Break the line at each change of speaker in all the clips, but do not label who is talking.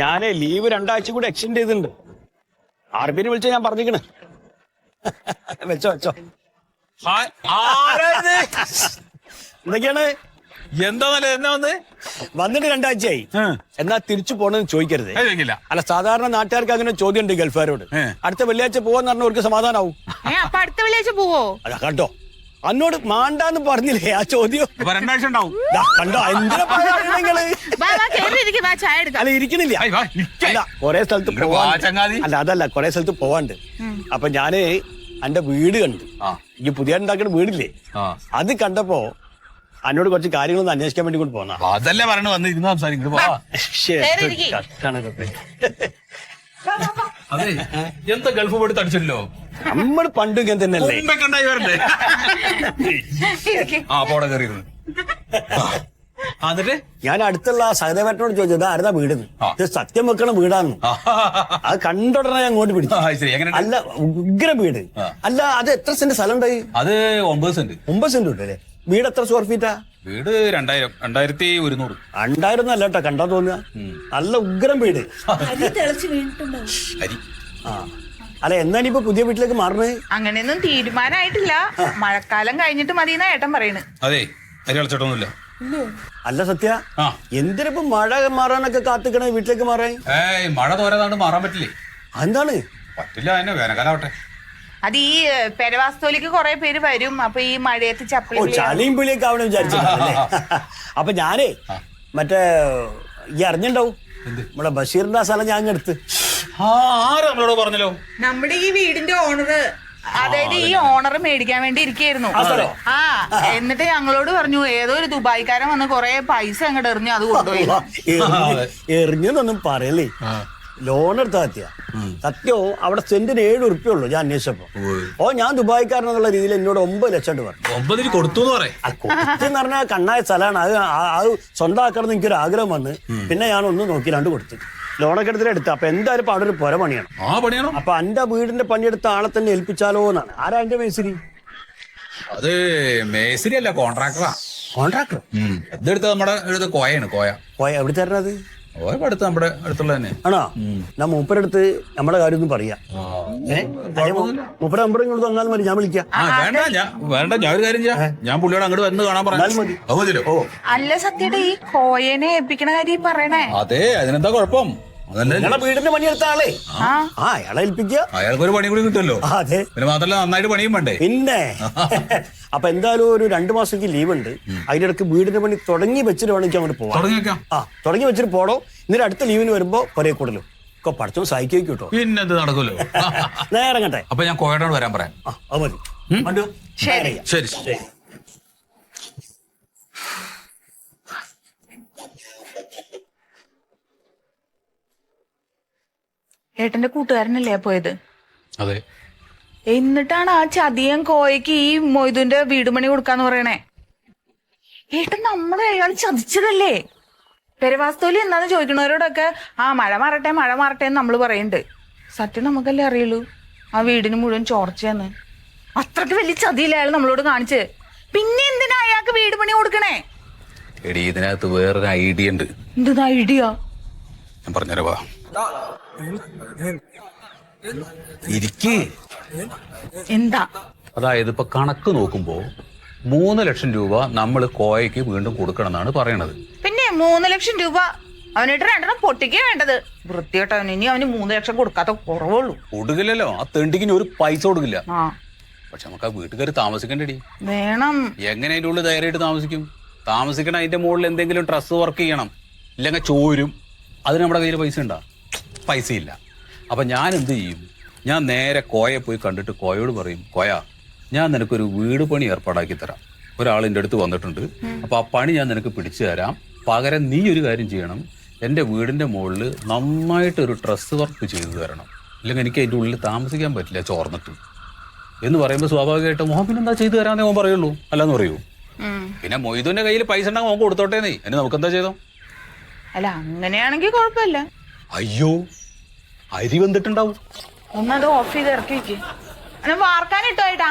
ഞാനേ ലീവ് 2 ആഴ്ച കൂടി എക്സ്റ്റെൻഡ് ചെയ്തിട്ടുണ്ട്. ആർബിനെ വിളിച്ച ഞാൻ പറഞ്ഞിക്കണ്. വെച്ചോ വെച്ചോ. എന്തൊക്കെയാണ്?
എന്താ എന്നാ
വന്നിട്ട് 2 ആഴ്ചയായി. എന്നാ തിരിച്ചു പോണെന്ന് ചോദിക്കരുത്. അല്ല, സാധാരണ നാട്ടുകാർക്ക് അങ്ങനെ ചോദ്യം ഉണ്ട് ഗൾഫുകാരോട്. അടുത്ത വെള്ളിയാഴ്ച പോവാന്ന് പറഞ്ഞ അവർക്ക് സമാധാനാവും.
അപ്പൊ അടുത്ത വെള്ളിയാഴ്ച പോവോ?
അതാ കണ്ടോ, അന്നോട് മാണ്ടാന്ന് പറഞ്ഞില്ലേ ആ ചോദ്യം.
2 ആഴ്ച ഉണ്ടാവും.
കണ്ടോ എന്തിനാ നിങ്ങള്? അല്ല ഇരിക്കണില്ല. അല്ല കൊറേ സ്ഥലത്ത് അല്ല അതല്ല കൊറേ സ്ഥലത്ത് പോവാണ്ട്. അപ്പൊ ഞാന് എന്റെ വീട് കണ്ടു. ഈ പുതിയ ഉണ്ടാക്കുന്ന വീടില്ലേ, അത് കണ്ടപ്പോ എന്നോട് കുറച്ച് കാര്യങ്ങളൊന്നും അന്വേഷിക്കാൻ വേണ്ടി കൊണ്ട് പോന്നാ.
അതല്ലേ പറഞ്ഞു വന്നിരുന്നു സംസാരിക്കുന്നു. അതെ, എന്താ ഗൾഫ് പോയിട്ട് തടിച്ചല്ലോ.
നമ്മൾ പണ്ട് ഇങ്ങനെ തന്നെയല്ലേ.
എന്നിട്ട്
ഞാൻ അടുത്തുള്ള സഹദേവനോട് ചോദിച്ചത് ആരുതാ വീടെന്ന്. ഇത് സത്യം വെക്കണ വീടാന്ന്. അത് കണ്ടുടനെ ഞാൻ അങ്ങോട്ട് പിടിച്ചു. അല്ല ഉഗ്ര വീട്. അല്ല അത് എത്ര സെന്റ് സ്ഥലം ഉണ്ടായി?
അത് 9 സെന്റ്.
9 സെന്റ് ഉണ്ട് അല്ലേ? വീട് എത്ര സ്ക്വയർ ഫീറ്റാ?
വീട് 2100.
2000 അല്ല കേട്ടോ, കണ്ടാ തോന്നുക. നല്ല ഉഗ്രം വീട്. അല്ല എന്നാ ഇപ്പൊ പുതിയ വീട്ടിലേക്ക് മാറണേ?
അങ്ങനെയൊന്നും തീരുമാനമായിട്ടില്ല. മഴക്കാലം കഴിഞ്ഞിട്ട് മതിയെന്നാ ഏട്ടൻ പറയണ്.
അതെ, അരി കളിച്ചിട്ടൊന്നുമില്ല.
അല്ല സത്യ, എന്തിനിപ്പോ മഴ മാറാനൊക്കെ കാത്തിക്കണേ വീട്ടിലേക്ക് മാറാൻ?
മഴ തോരാതാണ്ട് മാറാൻ പറ്റില്ലേ?
എന്താണ്
പറ്റില്ല, എന്നെ വേനൽക്കാലാവട്ടെ.
അത് ഈ പെരവാസ്തോലിക്ക് കുറെ പേര് വരും. അപ്പൊ ഈ മഴയത്ത്
ചളിയും പിളിയൊക്കെ ആവണം വിചാരിച്ചല്ലേ? അപ്പൊ ഞാനേ മറ്റേ ഈ അറിഞ്ഞിണ്ടാവും നമ്മുടെ ബഷീറിന്റെ സ്ഥലം ഞാൻ എടുത്ത്.
നമ്മളോട് പറഞ്ഞല്ലോ,
നമ്മുടെ ഈ വീടിന്റെ ഓണർ, അതായത് ഈ ഓണർ മേടിക്കാൻ വേണ്ടി ഇരിക്കായിരുന്നു. എന്നിട്ട് ഞങ്ങളോട് പറഞ്ഞു ഏതോ ഒരു ദുബായിക്കാരൻ വന്ന് കൊറേ പൈസ അങ്ങോട്ട് എറിഞ്ഞു, അത് കൊണ്ടുപോയി.
എറിഞ്ഞൊന്നും പറയല്ലേ, ലോൺ എടുത്താ എത്തിയ സത്യോ. അവിടെ സെന്റിന് 7 ഉറുപ്പ്യ ഉള്ളൂ ഞാൻ അന്വേഷിച്ചപ്പോ. ഞാൻ ദുബായിക്കാരനെന്നുള്ള രീതിയിൽ എന്നോട് 9 ലക്ഷം പറഞ്ഞു.
9 കൊടുത്തു
കൊടുത്തെന്ന് പറഞ്ഞാൽ കണ്ണായ സ്ഥലമാണ്. അത് സ്വന്തമാക്കണം എന്ന് എനിക്കൊരു ആഗ്രഹം വന്ന് പിന്നെ ഞാൻ ഒന്നും നോക്കിയില്ലാണ്ട് കൊടുത്തു. ലോണൊക്കെ എടുത്തിട്ട് അപ്പൊ എന്തായാലും ഇപ്പൊ അവിടെ ഒരു പുര പണിയണം. അപ്പൊ എന്റെ വീടിന്റെ പണിയെടുത്ത ആളെ തന്നെ ഏൽപ്പിച്ചാലോ എന്നാണ്. ആരാ എന്റെ മേസ്തിരി?
അത് മേസ്തിരി അല്ല, കോൺട്രാക്ടറാ.
കോൺട്രാക്ടർ
ഇതെടുത്ത നമ്മുടെ കോയാണ്.
കോയ എവിടെ തരണത്?
അടുത്ത് നമ്മുടെ അടുത്തുള്ള തന്നെ
ആണോ? ഞാൻ മൂപ്പരടുത്ത് നമ്മുടെ കാര്യം ഒന്നും പറയാ. മൂപ്പര നമ്പർ ഇങ്ങോട്ട് തന്നാൽ മതി, ഞാൻ വിളിക്കാം.
വേണ്ട, ഞാൻ ഒരു കാര്യം ചെയ്യാം. ഞാൻ പുള്ളിയോട് അങ്ങോട്ട് വന്ന് കാണാൻ പറഞ്ഞു.
അല്ല സത്യയുടെ ഈ കോയനെ ഏൽപ്പിക്കണ കാര്യം പറയണേ.
അതെ, അതിനെന്താ കുഴപ്പം?
വീടിന്റെ പണിയെടുത്ത ആളെ അയാളെ ഏൽപ്പിക്കുക.
അയാൾക്ക് ഒരു പണി കൂടി കിട്ടുമല്ലോ.
അതെ,
പിന്നെ മാത്രല്ല നന്നായിട്ട് പണിയും വേണ്ടേ.
പിന്നെ അപ്പൊ എന്തായാലും ഒരു 2 മാസത്തേക്ക് ലീവ് ഉണ്ട്. അതിനിടക്ക് വീടിന്റെ പണി തുടങ്ങി വെച്ചിട്ട് വേണമെങ്കിൽ അങ്ങോട്ട് പോവാം. തുടങ്ങി വെച്ചിട്ട് പോടോ. എന്നിട്ട് അടുത്ത ലീവിന് വരുമ്പോ ഒരേ കൂടുതലും ഒക്കെ പഠിച്ചോ സഹിക്കും കേട്ടോ.
പിന്നെ എന്ത് നടക്കുമല്ലോ.
നേരം കട്ടെ.
അപ്പൊ ഞാൻ കോയയോട് വരാൻ പറയാം.
അത് മതി.
ശരി
ശരി ശരി.
ഏട്ടന്റെ കൂട്ടുകാരനല്ലേ പോയത്?
അതെ.
എന്നിട്ടാണ് ആ ചതിയൻ കോയക്ക് ഈ മൊയ്തുന്റെ വീട് പണി കൊടുക്കാന്ന് പറയണേ. ഏട്ടൻ നമ്മളെ അയാൾ ചതിച്ചതല്ലേ? പെരവാസ്തോലി എന്താന്ന് ചോദിക്കണവരോടൊക്കെ മഴ മാറട്ടെ എന്ന് നമ്മള് പറയുന്നുണ്ട്. സത്യം നമുക്കല്ലേ അറിയുള്ളൂ ആ വീടിന് മുഴുവൻ ചോർച്ചയെന്ന്. അത്രക്ക് വലിയ ചതിയില്ല അയാൾ നമ്മളോട് കാണിച്ച്. പിന്നെ എന്തിനാ അയാൾക്ക് വീട് പണി കൊടുക്കണേ?
എടി, ഇതിനകത്ത് വേറൊരു ഐഡിയ ഉണ്ട്.
എന്ത് ഐഡിയ?
ഞാൻ പറഞ്ഞുതരാ. ഇരിക്ക്.
എന്താ?
അതായത് ഇപ്പൊ കണക്ക് നോക്കുമ്പോ 3 ലക്ഷം രൂപ നമ്മൾ കോയക്ക് വീണ്ടും കൊടുക്കണം എന്നാണ് പറയണത്.
പിന്നെ 3 ലക്ഷം രൂപ അവനിട്ട് 2 പൊട്ടിക്കേ വേണ്ടത്. വൃത്തികെട്ടവന് ഇനി അവന് 3 ലക്ഷം കൊടുക്കാത്ത കുറവുള്ളൂ.
കൊടുക്കില്ലല്ലോ, ആ തെണ്ടിക്കിന് ഒരു പൈസ കൊടുക്കില്ല. പക്ഷെ നമുക്ക് ആ വീട്ടുകാർ താമസിക്കണ്ടേടി.
വേണം.
എങ്ങനെ അതിന്റെ ഉള്ളിൽ ധൈര്യമായിട്ട് താമസിക്കണം? അതിന്റെ മുകളിൽ എന്തെങ്കിലും ട്രസ് വർക്ക് ചെയ്യണം, ഇല്ലെങ്കിൽ ചോരും. അതിന് നമ്മുടെ കയ്യിൽ പൈസ ഉണ്ടാ? പൈസ ഇല്ല. അപ്പൊ ഞാൻ എന്ത് ചെയ്യും? ഞാൻ നേരെ കോയെ പോയി കണ്ടിട്ട് കോയോട് പറയും, കോയ ഞാൻ നിനക്കൊരു വീട് പണി ഏർപ്പാടാക്കി തരാം. ഒരാളിൻ്റെ അടുത്ത് വന്നിട്ടുണ്ട്. അപ്പൊ ആ പണി ഞാൻ നിനക്ക് പിടിച്ചു തരാം. പകരം നീ ഒരു കാര്യം ചെയ്യണം, എൻ്റെ വീടിന്റെ മുകളിൽ നന്നായിട്ടൊരു ട്രസ് വർക്ക് ചെയ്തു തരണം, ഇല്ലെങ്കിൽ എനിക്ക് അതിൻ്റെ ഉള്ളിൽ താമസിക്കാൻ പറ്റില്ല ചോർന്നിട്ട് എന്ന് പറയുമ്പോൾ സ്വാഭാവികമായിട്ടും മോഹൻ പിന്നെ എന്താ ചെയ്തു തരാന്നേ മോൻ പറയുള്ളൂ, അല്ലാന്ന് പറയൂ. പിന്നെ മൊയ്തുവിന്റെ കയ്യിൽ പൈസ ഉണ്ടെങ്കിൽ മോൻ കൊടുത്തോട്ടേ. നീ എന്നെ നമുക്കെന്താ ചെയ്തോ?
അല്ല അങ്ങനെയാണെങ്കിൽ കുഴപ്പമില്ല.
അയ്യോ, അരി വന്നിട്ടുണ്ടാവും.
ഒന്നത് ഓഫ് ചെയ്ത് ഇറക്കി വെക്ക്. വാർക്കാനിട്ടോ ഏട്ടാ.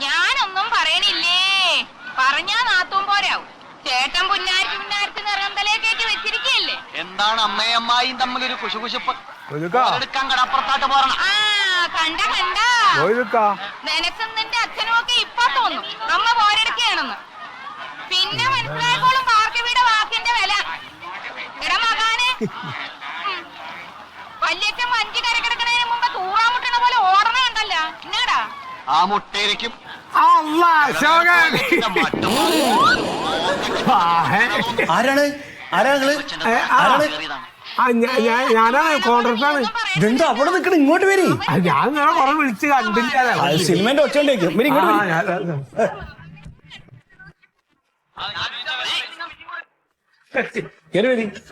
ഞാനൊന്നും പറയണില്ലേ. എന്താണ് അമ്മയും അമ്മായിയും തമ്മിലൊരു കുശുകുശുപ്പ് എടുക്കാൻ കടപ്പുറത്തായിട്ട് പോരണം.
കണ്ട നിനക്കും നിന്റെ അച്ഛനും ഒക്കെ ഇപ്പൊ തോന്നും അമ്മ പോരെടുക്കുകയാണെന്ന്. പിന്നെ മനസ്സിലായപ്പോഴും പാർക്കവിയുടെ വാക്കിന്റെ വില. ഇടമകാന് വല്യച്ഛൻ വഞ്ചി കരക്കിടക്കുന്നതിന് മുമ്പ് തൂറാമുട്ടണ പോലെ ഓടണ കണ്ടല്ല എന്നാടാ
ആ മുട്ടയിരിക്കും.
ആരാണ് ആരാണ്
ഞാനാണ് കോൺട്രാക്ടറാണ്.
ഇതെന്താ അവിടെ നിൽക്കണം? ഇങ്ങോട്ട് വരി.
ഞാൻ നിങ്ങളെ കുറെ വിളിച്ച് കണ്ടില്ല.
സിനിമന്റെ ഒച്ചണ്ടേക്കും.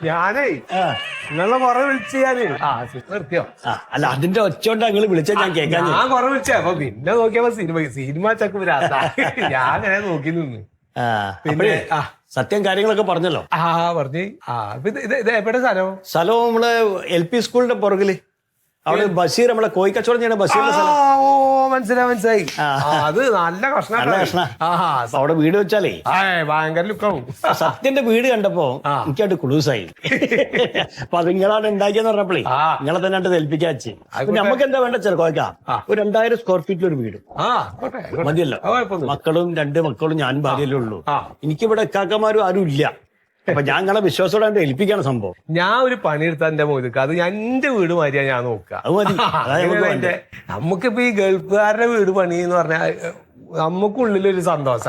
ഞാനേ നിങ്ങളെ കുറെ വിളിച്ച് ഞാന് നിർത്തിയോ?
അല്ല അതിന്റെ ഒച്ചോണ്ട് നിങ്ങൾ വിളിച്ചാൽ ഞാൻ കേൾക്കാൻ.
ഞാൻ കുറെ വിളിച്ചേ. അപ്പൊ പിന്നെ നോക്കിയപ്പോ സിനിമ ചക്ക് ഞാൻ അങ്ങനെ നോക്കി നിന്ന്.
പിന്നെ സത്യം കാര്യങ്ങളൊക്കെ പറഞ്ഞല്ലോ.
പറഞ്ഞു. ഇത് എവിടെ സ്ഥലം?
സ്ഥലം നമ്മള് LP സ്കൂളിന്റെ പുറകില്. അവിടെ ബഷീർ നമ്മളെ കോഴിക്കച്ചവടം ചെയ്യണ ബഷീറിന്റെ സ്ഥലം.
മനസ്സിലായി. അത് നല്ല കഷ്ണ.
അവിടെ വീട് വെച്ചാലേ
ഭയങ്കര ലുക്കാവും.
സത്യന്റെ വീട് കണ്ടപ്പോ എനിക്കായിട്ട് ക്ലൂസായി. അപ്പൊ അത് നിങ്ങളാണ് ഉണ്ടാക്കിയെന്ന് പറഞ്ഞപ്പോഴേ നിങ്ങളെ തന്നെ ഏൽപ്പിക്കാൻ വെച്ച്. നമുക്ക് എന്താ വേണ്ട ചെറു കോയക്ക ഒരു 2000 സ്ക്വയർ ഫീറ്റിലൊരു വീട് മതിയല്ലോ. മക്കളും 2 മക്കളും ഞാൻ ഭാര്യയല്ലേ ഉള്ളൂ. എനിക്കിവിടെ എക്കാക്കന്മാരും ആരും ഇല്ല. അപ്പൊ ഞാൻ നിങ്ങളെ വിശ്വാസത്തോടെ ഏൽപ്പിക്കാണ് സംഭവം.
ഞാൻ ഒരു പണിയെടുത്ത എന്റെ മോദിക്ക് അത് എന്റെ വീട് മാതിരിയാ ഞാൻ നോക്കുക. നമുക്കിപ്പോ ഈ ഗൾഫുകാരുടെ വീട് പണി എന്ന് പറഞ്ഞാൽ നമുക്കുള്ളിലൊരു സന്തോഷ.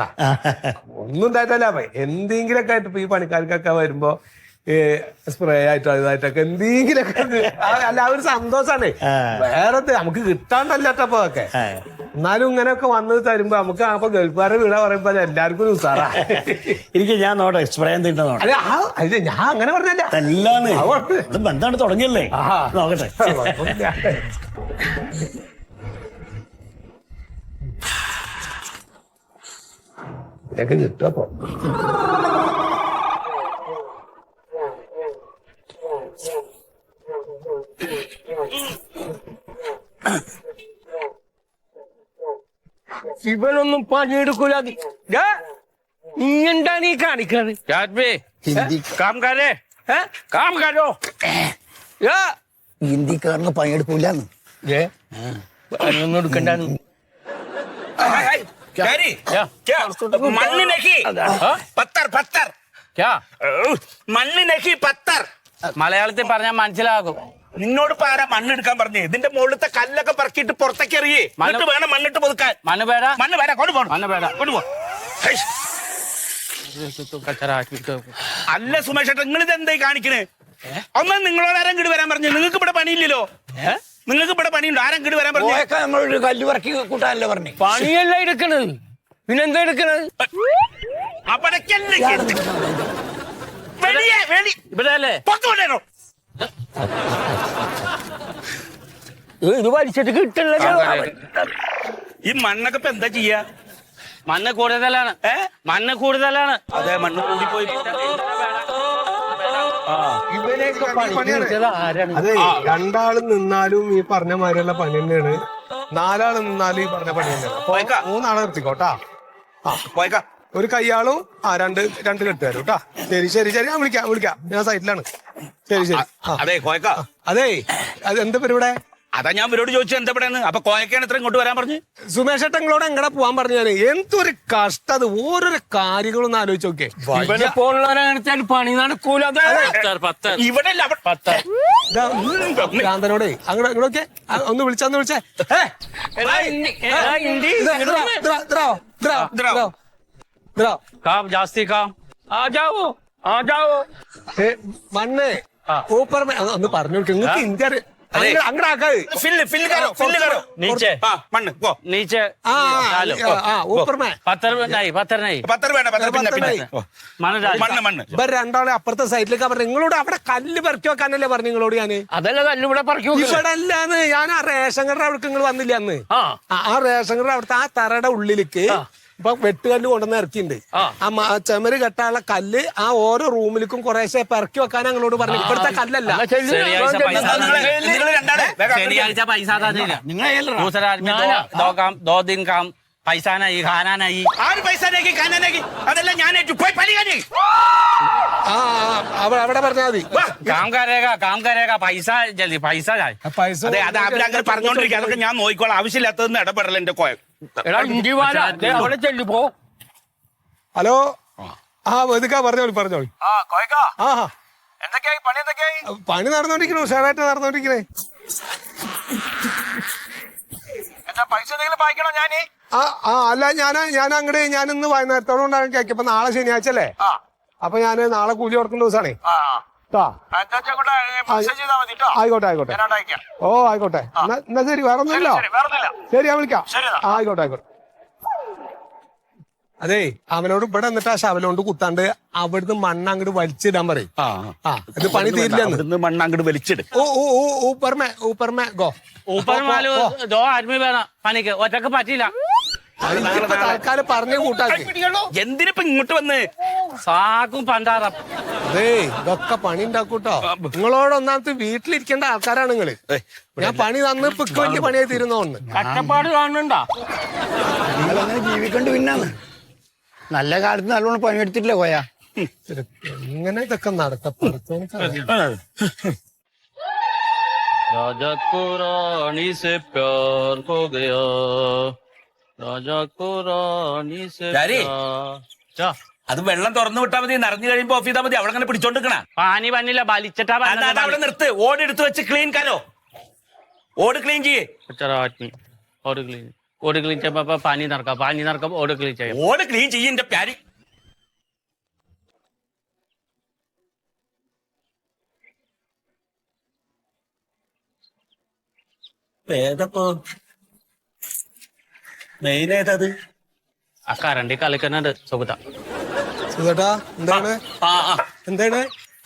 ഒന്നും ഉണ്ടായിട്ടല്ല. എന്തെങ്കിലൊക്കെ ആയിട്ട് ഇപ്പൊ ഈ പണിക്കാർക്കൊക്കെ വരുമ്പോ സ്പ്രേ ആയിട്ടോ ഇതായിട്ടൊക്കെ എന്തെങ്കിലൊക്കെ അല്ല ഒരു സന്തോഷാണ്. വേറെ നമുക്ക് കിട്ടാണ്ടല്ലട്ടപ്പോ ഒക്കെ. എന്നാലും ഇങ്ങനെയൊക്കെ വന്ന് തരുമ്പോ നമുക്ക് അപ്പൊ ഗൾഫുകാരുടെ വീടാ പറയുമ്പോ എല്ലാവർക്കും ഒരു ഉസാറാ.
എനിക്ക് ഞാൻ നോട്ടെ സ്പ്രേ എന്തിട്ടോ.
അല്ല ഞാൻ അങ്ങനെ പറഞ്ഞല്ല.
എന്താണ് തുടങ്ങിയല്ലേ നോക്കട്ടെ.
ഇതൊക്കെ കിട്ടുമോ?
ഇവനൊന്നും പണിയെടുക്കൂല. ഇങ്ങെന്താണ് ഈ കാണിക്കാറ്?
ഹിന്ദിക്കാരന് പണിയെടുക്കൂലെന്ന്
പണിയൊന്നും എടുക്കണ്ടാന്ന്. മലയാളത്തിൽ പറഞ്ഞാൽ മനസ്സിലാകും.
നിന്നോട് പാരാ മണ്ണെടുക്കാൻ പറഞ്ഞേ? ഇതിന്റെ മുകളിലത്തെ കല്ലൊക്കെ പറക്കിയിട്ട് പുറത്തേക്ക് എറിയേ. മണ്ണിട്ട് വേണം മണ്ണിട്ട് പുതുക്കാൻ.
മണ്ണ് വേണ്ട
കൊണ്ടുപോകണം.
കൊണ്ടുപോ.
അല്ല സുമേഷ് ഏട്ടാ, നിങ്ങൾ ഇത് എന്തായി കാണിക്കണേ? ഒന്നും നിങ്ങളോട് ആരും ഇങ്ങോട്ട് വരാൻ പറഞ്ഞു? നിങ്ങൾക്ക് ഇവിടെ പണിയില്ലല്ലോ. നിങ്ങൾക്ക് ഇവിടെ പണിയുണ്ടോ? ആരും ഇങ്ങോട്ട് വരാൻ പറഞ്ഞു?
നമ്മളൊരു കല്ല് പറക്കി കൂട്ടാനല്ലേ പറഞ്ഞു.
പണിയല്ല എടുക്കണത്, പിന്നെന്താ എടുക്കണത്? ഇവിടെ അല്ലേ ഇത് വലിച്ചിട്ട് കിട്ടില്ല.
ഈ മണ്ണൊക്കെ ഇപ്പൊ എന്താ ചെയ്യാ?
മണ്ണ് കൂടുതലാണ്. മണ്ണ് കൂടുതലാണ്.
അതെ, മണ്ണ് കൂടിപ്പോയി.
അതെ, 2 നിന്നാലും ഈ പറഞ്ഞ മാതിരിയുള്ള പണി തന്നെയാണ്. 4 നിന്നാലും ഈ പറഞ്ഞ പണി തന്നെയാണ്. അപ്പൊ 3 നിർത്തിക്കോട്ടാ. ഒരു കയ്യാളും രണ്ട് കെട്ടുകാരും കേട്ടാ. ശരി ഞാൻ വിളിക്കാം. ഞാൻ സൈറ്റിലാണ്. ശരി.
അതെ കോയക്ക.
അതെ, അത് എന്താ പരിപാടി?
അതാ ഞാൻ ഇവരോട് ചോദിച്ചു എന്താ ഇവിടെ. അപ്പൊ കോയക്കാണ് ഇത്ര ഇങ്ങോട്ട് വരാൻ പറഞ്ഞു.
സുമേഷ് ഏട്ടങ്ങളോട് എങ്ങനെ പോവാൻ പറഞ്ഞു? ഞാൻ എന്തൊരു കഷ്ടം. അത് ഓരോരോ കാര്യങ്ങളൊന്ന് ആലോചിച്ച് നോക്കേ.
പണി നടക്കൂല.
ഇവിടെ
ഭ്രാന്തനോടെ അങ്ങോട്ടൊക്കെ ഒന്ന് വിളിച്ചേ.
ജാസ്തി
മണ്ണ് ഊപ്പർ ഒന്ന് പറഞ്ഞു കൊടുക്കും. നിങ്ങൾക്ക് ഇന്ത്യ രണ്ടാളെ അപ്പുറത്തെ സൈഡിലേക്ക് പറഞ്ഞു. നിങ്ങളോട് അവിടെ കല്ല് പെറുക്കി വെക്കാനല്ലേ പറഞ്ഞു നിങ്ങളോട് ഞാൻ?
അതല്ല കല്ല് ഇവിടെ
ഇവിടെ അല്ലാന്ന്. ഞാൻ ആ റേഷൻ കട അവിടേക്ക് നിങ്ങൾ വന്നില്ല അന്ന്. ആ റേഷൻ കട അവിടുത്തെ ആ തറയുടെ ഉള്ളിലേക്ക് ഇപ്പൊ വെട്ടുകല്ല് കൊണ്ടുവന്ന് ഇറക്കിണ്ട്. ആ ചെമര് കെട്ടാനുള്ള കല്ല് ആ ഓരോ റൂമിലേക്കും കുറേശ്ശെ പെറക്കി വെക്കാൻ ഞങ്ങളോട് പറഞ്ഞു. ഇവിടുത്തെ കല്ലല്ല.
ശനിയാഴ്ച പൈസ പൈസാനായി ഖാനാനായി
ആര് പൈസ കാനാനാക്കി അതെല്ലാം ഞാൻ ഏറ്റു പോയി പണിയാനേ
ആ അവിടെ പറഞ്ഞാൽ മതി.
കാം കരേക പൈസ ജൽദി പൈസ ജായ്.
പൈസ
അതെ അത് അവരങ്ങനെ പറഞ്ഞോണ്ടിരിക്കുക അതൊക്കെ ഞാൻ നോക്കിക്കോളാം ആവശ്യമില്ലാത്തതെന്ന് ഇടപെടൽ എന്റെ കോയ
എടാ ഇഞ്ചി വാല ദേ അവിടെ ചെല്ലി പോ.
ഹലോ ആ വെതുക്കാ പറഞ്ഞോളി ആ
എന്തൊക്കെയായി പണി എന്തൊക്കെയായി
പണി നടന്നോണ്ടിരിക്കണു, ഉഷാറായിട്ട് നടന്നോണ്ടിരിക്കണേ.
എന്താ പൈസ എന്തെങ്കിലും വായിക്കണോ ഞാന്
അല്ല ഞാൻ അങ്ങോട്ട് ഞാൻ ഇന്ന് വൈകുന്നേരത്തോളം ഉണ്ടാകും കേക്ക്. ഇപ്പൊ നാളെ ശനിയാഴ്ച അല്ലേ, അപ്പൊ ഞാൻ നാളെ കൂലി കൊടുക്കുന്ന ദിവസമാണേ. ആയിക്കോട്ടെ ഓ ആയിക്കോട്ടെ എന്നാ ശരി, വേറെ ഒന്നുമില്ലോ. ശരി ഞാൻ വിളിക്കാം. ആയിക്കോട്ടെ. അതേ അവനോട് ഇവിടെ എന്നിട്ട് ആ ശവലോണ്ട് കുത്താണ്ട് അവിടുന്ന് മണ്ണ് അങ്ങോട്ട് വലിച്ചിടാൻ പറയും. ഇത് പണി തീരില്ല,
മണ്ണ് അങ്ങോട്ട് വലിച്ചിട്.
ഊപ്പർമേ ഗോ.
ദോ ആദ്മി വേണം പണിക്ക്, ഒറ്റക്ക് പറ്റില്ല.
തൽക്കാലം പറഞ്ഞ കൂട്ടാക്കി.
എന്തിനിപ്പോ ഇങ്ങോട്ട് വന്ന്
സാക്കും പണ്ടാറം.
അതേ ഇതൊക്കെ പണി ഉണ്ടാക്കൂട്ടോ. നിങ്ങളോട് ഒന്നാമത്തെ വീട്ടിലിരിക്കേണ്ട ആൾക്കാരാണ് നിങ്ങള്. ഞാൻ പണി തന്ന് ഇപ്പൊ വലിയ പണിയായി തീരുന്നോണ്ട്
കഷ്ടപ്പാട് കാണുന്നുണ്ടോ?
നിങ്ങളങ്ങനെ ജീവിക്കണ്ട് പിന്നാന്ന്. നല്ല കാലത്ത് നല്ലോണം പണിയെടുത്തിട്ടില്ല കോയ.
എങ്ങനെ ഇതൊക്കെ നടത്തപ്പെടുത്തും.
राजा को रानी से प्यार हो गया, राजा को रानी से प्यार.
അത് വെള്ളം തുറന്നു വിട്ടാൽ മതി, നിറഞ്ഞു കഴിയുമ്പോ ഓഫ് ചെയ്താൽ മതി. അവിടെ അങ്ങനെ പിടിച്ചോണ്ടിരിക്കണ
പാനി പന്നില്ല വലിച്ചിട്ടാ
അവിടെ നിർത്ത്. ഓട് എടുത്ത് വെച്ച് ക്ലീൻ കാലോ, ഓട് ക്ലീൻ ചെയ്യേ.
आदमी ओड क्लीन चाहिए पानी नरका ओड क्लीन चाहिए.
ഓട് ക്ലീൻ ചെയ്യ എന്റെ പ്യാരി. ഏതപ്പോ മെയിൻ ഏതത്?
ആ കറണ്ടി കളിക്കുന്നുണ്ട് സുഗത.
സുഖേട്ടാ എന്താണ് എന്താണ്?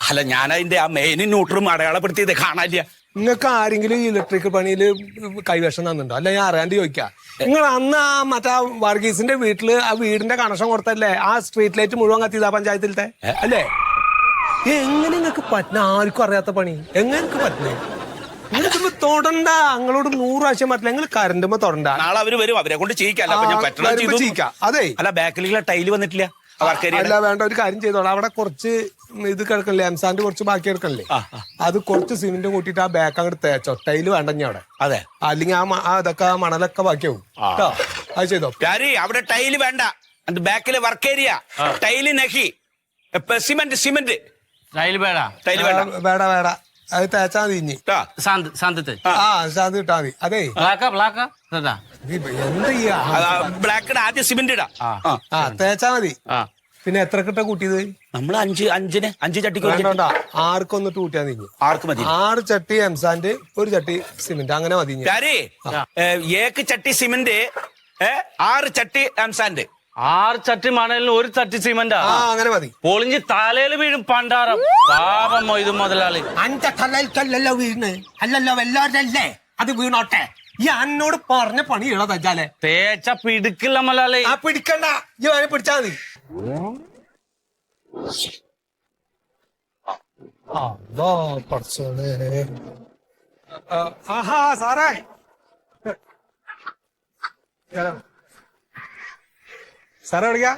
അല്ല ഞാൻ അതിന്റെ ആ മെയിനും ന്യൂട്രും അടയാളപ്പെടുത്തിയത് കാണാനില്ല.
നിങ്ങൾക്ക് ആരെങ്കിലും ഇലക്ട്രിക് പണിയിൽ കൈവശം തന്നിട്ടുണ്ടോ? അല്ല ഞാൻ അറിയാണ്ട് ചോദിക്കാം. നിങ്ങൾ അന്ന് ആ മറ്റേ വർഗീസിന്റെ വീട്ടില് ആ വീടിന്റെ കണക്ഷൻ കൊടുത്തല്ലേ ആ സ്ട്രീറ്റ് ലൈറ്റ് മുഴുവൻ കത്തിയതാ പഞ്ചായത്തിലത്തെ അല്ലേ? എങ്ങനെ നിങ്ങൾക്ക് പറ്റുന്ന? ആർക്കും അറിയാത്ത പണി എങ്ങനെ നിങ്ങൾക്ക് പറ്റുന്നേ? നിങ്ങൾക്ക് തൊടണ്ട, നിങ്ങളോട് 100 പ്രാവശ്യം പറ്റില്ല. നിങ്ങൾ കറണ്ടുമ്പോ തൊടണ്ട.
നാളെ അവര് വരും, അവരെ കൊണ്ട് ചെയ്യിക്കാം.
അതെ
അല്ല ബാക്കിലുള്ള ടൈല് വന്നിട്ടില്ല.
അല്ല വേണ്ട, ഒരു കാര്യം ചെയ്തോളാം. അവിടെ കുറച്ച് ഇത് കിടക്കണില്ലേ, എംസാന്റെ കുറച്ച് ബാക്കി കിടക്കണില്ലേ, അത് കുറച്ച് സിമെന്റ് കൂട്ടിയിട്ട് ആ ബാക്ക് അങ്ങോട്ട് തേച്ചോ. ടൈല് വേണ്ട അവിടെ.
അതെ,
അല്ലെങ്കിൽ ഇതൊക്കെ മണലൊക്കെ ബാക്കിയാവും കേട്ടോ. അത് ചെയ്തോ.
അവിടെ ടൈല് വേണ്ട, ബാക്കിലെ വർക്ക് ഏരിയ ടൈല് നഹി സിമെന്റ്
ടൈൽ വേണ്ട.
വേണ്ട അത് തേച്ചാ മതി. ഇനി
ശാന്ത്
ഇട്ടാ മതി. അതേ എന്ത് ചെയ്യാ,
ആദ്യം സിമെന്റ് ഇടാ.
തേച്ചാ മതി. പിന്നെ എത്ര കിട്ട കൂട്ടിയത്?
നമ്മള് 5 ചട്ടിക്ക്
6 ഒന്നിട്ട് കൂട്ടിയാ മതി. 6 ചട്ടി എംസാന്റ്, 1 ചട്ടി സിമെന്റ്, അങ്ങനെ മതി.
ഏക്ക് ചട്ടി സിമെന്റ്, 6 ചട്ടി എംസാന്റ്.
6 ചട്ടി മണലിന് 1 ചട്ടി സിമെന്റ്.
അങ്ങനെ മതി.
പൊളിഞ്ഞ് തലയിൽ വീഴും പണ്ടാരം. പാപം മൊയ്തു മുതലാളി.
അന്റെ തലയിൽക്കല്ലല്ലോ വീണ്, അല്ലല്ലോ എല്ലാവരല്ലേ അത് വീണോട്ടെ. ഈ അന്നോട് പറഞ്ഞ പണി ഇള തച്ചാലേ
തേച്ച പിടിക്കില്ല മലയാളി.
പിടിക്കണ്ട, ഈ വരെ പിടിച്ചാ മതി. ആഹാ സാറേ, സാറേ വിളിക്കാ.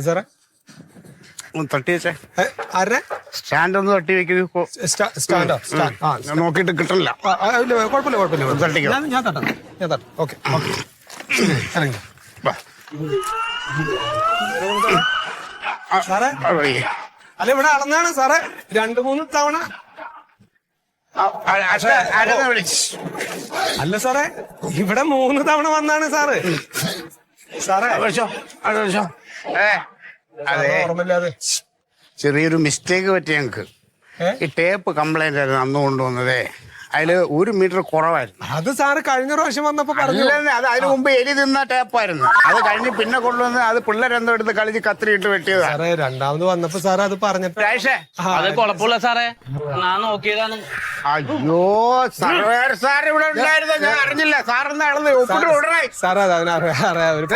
സാറേ
തട്ടി വെച്ചേ.
ആരെ
സ്റ്റാൻഡ് ഒന്ന് തട്ടി വെക്കുന്നു.
സ്റ്റാൻഡോ?
നോക്കിട്ട് കിട്ടില്ല.
കുഴപ്പമില്ല. ഞാൻ തട്ടാം. ഓക്കെ ഇറങ്ങി സാറേ. അല്ല ഇവിടെ അളന്നാണ് സാറേ 2-3 തവണ. അല്ല സാറേ, ഇവിടെ 3 തവണ വന്നാണ് സാറ്. സാറേ ഓർമ്മയില്ലാതെ
ചെറിയൊരു മിസ്റ്റേക്ക് പറ്റി ഞങ്ങക്ക്. ഈ ടേപ്പ് കംപ്ലൈന്റ് ആയിരുന്നു അന്ന് കൊണ്ടുവന്നതേ. അതില് 1 മീറ്റർ കുറവായിരുന്നു.
അത് സാറ് കഴിഞ്ഞ പ്രാവശ്യം വന്നപ്പോ പറഞ്ഞു.
അത് അതിന് മുമ്പ് എലി തിന്ന ടേപ്പായിരുന്നു. അത് കഴിഞ്ഞ് പിന്നെ കൊണ്ടുവന്ന് അത് പിള്ളേരെന്തോ എടുത്ത് കളിച്ച് കത്തിരിട്ട് വെട്ടിയതാ.
സാറേ രണ്ടാമത് വന്നപ്പോ സാറ് അത് പറഞ്ഞപ്പോ
അത് കുഴപ്പമില്ല സാറേ, ഞാൻ നോക്കിയതാണ്.
അയ്യോ സർവേർ സാർ ഇവിടെ ഉണ്ടായിരുന്നു, ഞാൻ അറിഞ്ഞില്ല. സാറെന്ന് അളന്ന് ഒപ്പിട്ട് വിടണേ.
സാറേ അത് അവനറിയാം, ഒരു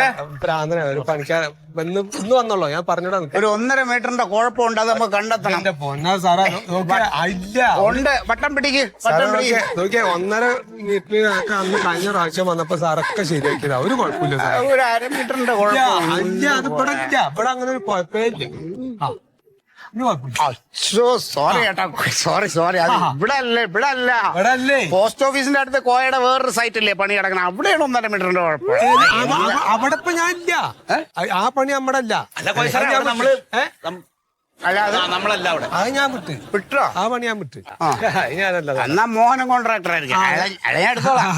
പ്രാന്തന, ഒരു പണിക്കാരൻ ഇന്ന് വന്നോളൂ, ഞാൻ പറഞ്ഞോടാ നിനക്ക്.
ഒരു 1.5 മീറ്ററിന്റെ കുഴപ്പമുണ്ട്, അത് നമുക്ക് കണ്ടെത്തണം.
എന്റെ പൊന്നാ സാറാ, ഇല്ല
ഉണ്ട്, വട്ടം പിടിക്ക്,
സാറേ,
വട്ടം പിടിക്ക്.
നോക്കിയേ 1.5 മീറ്റർ അന്ന് കഴിഞ്ഞ പ്രാവശ്യം വന്നപ്പോ സാറൊക്കെ ശരിയാക്കിയതാ, ഒരു കുഴപ്പമില്ല സാർ.
ഒരു 1/2 മീറ്ററിന്റെ കുഴപ്പം.
അല്ല, അത് ഇവിടെ ഇല്ല, ഇവിടെ അങ്ങനെ ഒരു കുഴപ്പമില്ല.
അച്ഛോ, സോറി ചേട്ടാ, സോറി. അത് ഇവിടെ അല്ല.
ഇവിടെ അല്ലേ
പോസ്റ്റ് ഓഫീസിന്റെ അടുത്ത് കോയയുടെ വേറൊരു സൈറ്റ് ഇല്ലേ പണി കിടക്കണം, അവിടെയാണ് 1.5 മീറ്ററിന്റെ കുഴപ്പം.
അവിടെ ഇപ്പൊ ഞാൻ ഇല്ല, ആ പണി നമ്മുടെ അല്ല.
അല്ല, അത്
നമ്മളല്ല അവിടെ.
അത് ഞാൻ വിട്ട്
വിട്ടോ?
ആ പണി ഞാൻ വിട്ട്. ഞാനല്ല.
എന്നാ മോഹനം കോൺട്രാക്ടർ ആയിരിക്കും. ഞാൻ എടുത്തോളാം.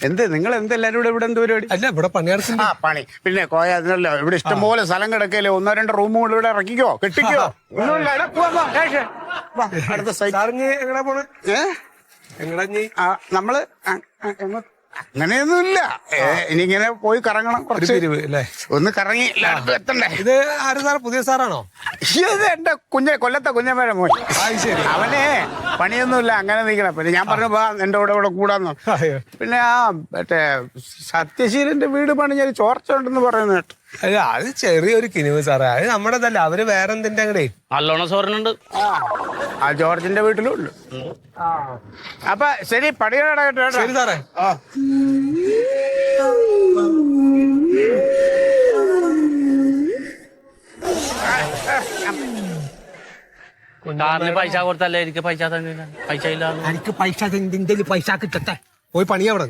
എന്ത് നിങ്ങൾ എന്തെല്ലാരും ഇവിടെ എന്ത് പരിപാടി?
അല്ല, ഇവിടെ പണി നടക്കുന്നു.
പണി പിന്നെ കോയ അതിനല്ലോ, ഇവിടെ ഇഷ്ടംപോലെ സ്ഥലം കിടക്കല്ലേ, 1-2 റൂമുകൾ ഇവിടെ ഇറക്കിക്കോ, കെട്ടിക്കോ. ഒന്നുമില്ല, ഇവിടെ പോവാം, വാ, ശേഷം. വാ, അടുത്ത സൈറ്റ്.
സാറിഞ്ഞ് എങ്ങടാ പോണ്? എങ്ങടാ നീ?
നമ്മള് അങ്ങനെയൊന്നുമില്ല, ഇനിയിങ്ങനെ പോയി കറങ്ങണം, കുറച്ച്
അല്ലേ?
ഒന്ന് കറങ്ങി അടുത്ത് എത്തണ്ടേ.
ഇത് ആര് സാറ്, പുതിയ സാറാണോ?
ഇത് എന്റെ കൊല്ലത്തെ കുഞ്ഞമ്മേടെ മോൻ.
ശരി.
അവനെ പണിയൊന്നുമില്ല, അങ്ങനെ നിൽക്കണം. പിന്നെ ഞാൻ പറഞ്ഞു, വാ എന്റെ ഇവിടെ കൂടാന്ന്. പിന്നെ ആ മറ്റേ സത്യശീലന്റെ വീട് പണി ഞാൻ ചോർച്ച ഉണ്ടെന്ന് പറയുന്നു കേട്ടോ.
അല്ല, അത് ചെറിയൊരു കിനിവ് സാറേ, അത് നമ്മുടെതല്ല, അവര് വേറെ എന്തിന്റെ അങ്ങടേ.
നല്ലോണം സോറിനുണ്ട്.
ആ ജോർജിന്റെ വീട്ടിലും ഉണ്ട്. അപ്പൊ ശരി, പണിയുടെ കേട്ടോ.
ശരി സാറേ.
കാറിന് പൈസ കൊടുത്തല്ലേ എനിക്ക് പൈസ തന്നെ. പൈസ ഇല്ല,
എനിക്ക് പൈസ പൈസ കിട്ടട്ടെ, പോയി പണി അവിടെ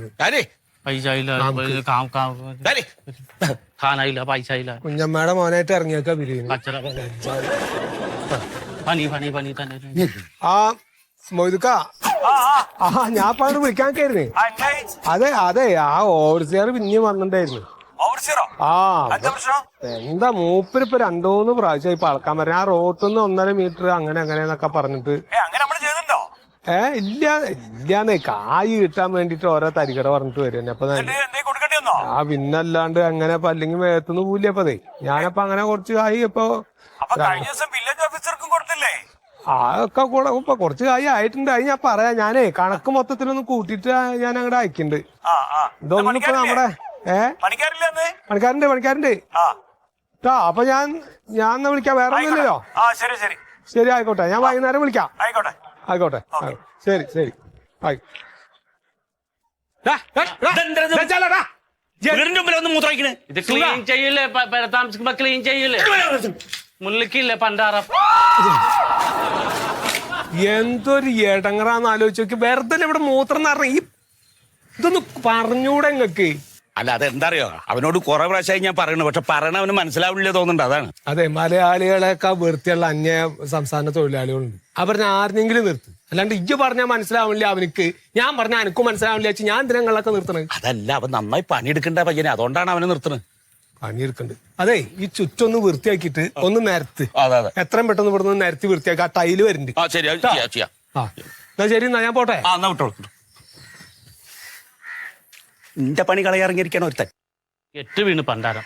പൈസ ഇല്ല, ഖാനായില്ല, പൈസ ഇല്ല.
കുഞ്ഞമ്മയുടെ മോനായിട്ട് ഇറങ്ങിയേക്കാ ബിരിയാണി.
കച്ചറ പണി തന്നെ.
ആ മൊയ്തുക്ക, ഞാൻ ഇപ്പൊ അങ്ങോട്ട് വിളിക്കാനൊക്കെയായിരുന്നേ. അതെ ആ ഓവർസിയർ പിന്നെയും വന്നിട്ടുണ്ടായിരുന്നു. എന്താ മൂപ്പരിപ്പൊ 2-3 പ്രാവശ്യം ഇപ്പൊ അളക്കാൻ പറഞ്ഞ, ആ റോട്ടിന്ന് 1.5 മീറ്റർ അങ്ങനെന്നൊക്കെ പറഞ്ഞിട്ട്. ഇല്ലാന്നേ, കായ് കിട്ടാൻ വേണ്ടിട്ട് ഓരോ തരികട പറഞ്ഞിട്ട് വരും. അപ്പൊ പിന്നല്ലാണ്ട് അങ്ങനെ അല്ലെങ്കിൽ വേഗത്തുനിന്ന് പോവില്ലപ്പതേ. ഞാനപ്പോ അങ്ങനെ കുറച്ച് കായ് ഇപ്പൊ അതൊക്കെ കൂടെ ഇപ്പൊ കുറച്ച് കായ് ആയിട്ടുണ്ട്. അത് ഞാൻ പറയാം, ഞാനേ കണക്ക് മൊത്തത്തിലൊന്ന് കൂട്ടിയിട്ട് ഞാൻ അങ്ങോട്ട് അയക്കുന്നുണ്ട്. ഇതൊന്നും ഇപ്പൊ നമ്മുടെ പണിക്കാരുണ്ട് കേട്ടോ. അപ്പൊ ഞാൻ വിളിക്കാം, വേറെ ഒന്നുമില്ലല്ലോ. ശരി, ആയിക്കോട്ടെ, ഞാൻ വൈകുന്നേരം വിളിക്കാം. ആയിക്കോട്ടെ, ശരി.
ഇത് ക്ലീൻ ചെയ്യില്ലേ, താമസിക്കുമ്പോ ക്ലീൻ ചെയ്യില്ലേ, മുള്ളിക്കില്ലേ പണ്ടാറ.
എന്തൊരു ഇടങ്ങറാന്ന് ആലോചിച്ച് നോക്കി. വെറുതെ ഇവിടെ മൂത്രം നിറഞ്ഞ ഇതൊന്ന് പറഞ്ഞൂടെ ഇങ്ങക്ക്?
അല്ല, അതെന്താ അറിയോ, അവനോട് കുറെ പ്രാവശ്യമായി ഞാൻ പറയണു, പക്ഷെ പറയണ അവന് മനസ്സിലാവില്ല തോന്നുന്നുണ്ട്, അതാണ്.
അതെ, മലയാളികളെയൊക്കെ വൃത്തിയുള്ള അന്യ സംസ്ഥാന തൊഴിലാളികളുണ്ട്. അവരെ ആരെങ്കിലും നിർത്ത്, അല്ലാണ്ട് ഇജ്ജ് പറഞ്ഞാൽ മനസ്സിലാവില്ല അവനക്ക്, ഞാൻ പറഞ്ഞാൽ എനിക്കും മനസ്സിലാവില്ല വെച്ച് ഞാൻ ദിനങ്ങളൊക്കെ നിർത്തണത്.
അതല്ല, അവൻ നന്നായി പണിയെടുക്കണ്ട പയ്യനെ, അതുകൊണ്ടാണ് അവനെ നിർത്തുന്നത്.
പണിയെടുക്കണ്ട്. അതെ, ഈ ചുറ്റൊന്ന് വൃത്തിയാക്കിയിട്ട് ഒന്ന് നിരത്ത്, എത്രയും പെട്ടെന്ന് ഇവിടെ നിരത്തി വൃത്തിയാക്കി. ആ ടൈല് വരുന്നുണ്ട്. എന്നാ ശരി, എന്നാ ഞാൻ പോട്ടെ.
നിന്റെ പണി കളയാറിങ്ങിയിരിക്കണം ഒരുത്തൻ.
8 വീണ് പണ്ടാരം.